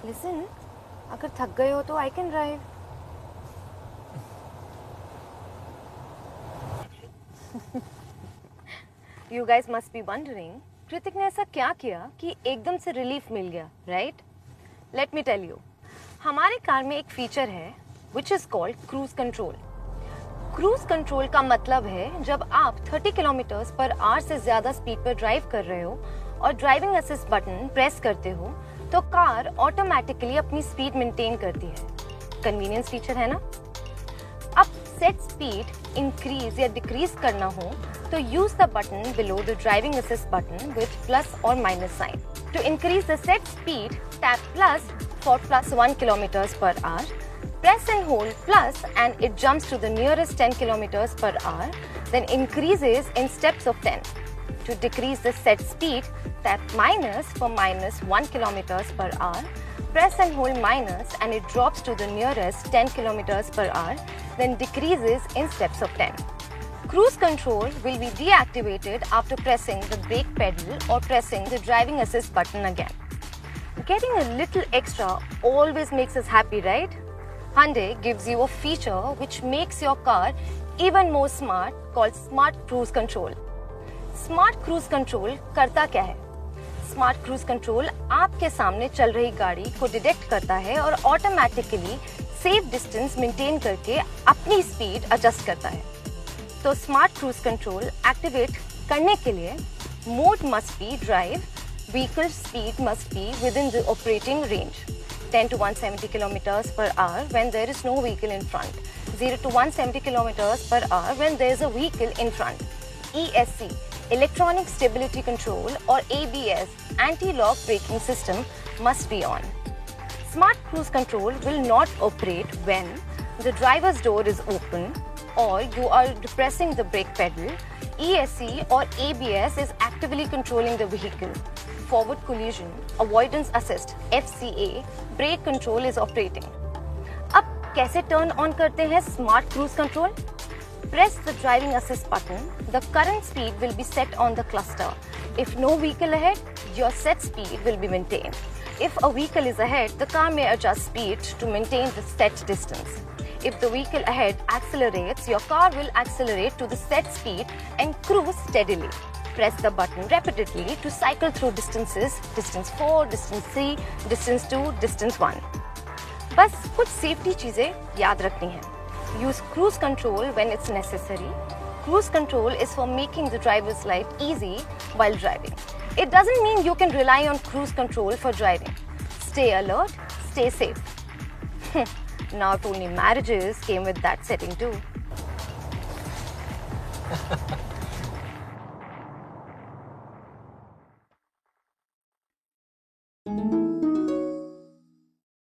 Listen, अगर थक गए हो तो I can drive. You guys must be wondering, कृतिक ने ऐसा क्या किया कि एकदम से रिलीफ मिल गया, right? Let me tell you. हमारे कार में एक फीचर है which is called cruise control. Cruise control का मतलब है जब आप 30 किलोमीटर पर आवर से ज्यादा स्पीड पर ड्राइव कर रहे हो और ड्राइविंग असिस्ट बटन प्रेस करते हो तो कार ऑटोमेटिकली अपनी स्पीड मेंटेन करती है। कन्वीनियंस फीचर है ना। अब सेट स्पीड इंक्रीज या डिक्रीज करना हो तो use the button below the driving assist button with plus और minus sign. To increase the set speed tap plus for +1 kilometre per hour. Press and hold plus and it jumps to the nearest 10 kilometers per hour, then increases in steps of 10. To decrease the set speed, tap minus for -1 kilometers per hour. Press and hold minus and it drops to the nearest 10 kilometers per hour, then decreases in steps of 10. Cruise control will be deactivated after pressing the brake pedal or pressing the driving assist button again. Getting a little extra always makes us happy, right? Hyundai gives you a feature which makes your car even more smart called Smart Cruise Control. Smart Cruise Control करता क्या है? Smart Cruise Control आपके सामने चल रही गाड़ी को detect करता है और ऑटोमेटिकली सेफ डिस्टेंस मेंटेन करके अपनी स्पीड एडजस्ट करता है। तो Smart Cruise Control एक्टिवेट करने के लिए mode must be drive, vehicle speed must be with in the operating range. 10 to 170 kilometers per hour when there is no vehicle in front. 0 to 170 kilometers per hour when there is a vehicle in front. ESC, Electronic Stability Control, or ABS, Anti-Lock Braking System must be on. Smart Cruise Control will not operate when the driver's door is open or you are depressing the brake pedal. ESC or ABS is actively controlling the vehicle. Forward collision, avoidance assist, FCA, brake control is operating. अब कैसे turn on करते हैं Smart Cruise Control? Press the driving assist button. The current speed will be set on the cluster. If no vehicle ahead, your set speed will be maintained. If a vehicle is ahead, the car may adjust speed to maintain the set distance. If the vehicle ahead accelerates, your car will accelerate to the set speed and cruise steadily. Press the button repeatedly to cycle through distances, distance 4, distance 3, distance 2, distance 1. बस कुछ safety चीजें याद रखनी है. Use cruise control when it's necessary. Cruise control is for making the driver's life easy while driving. It doesn't mean you can rely on cruise control for driving. Stay alert, stay safe. Not only marriages came with that setting too.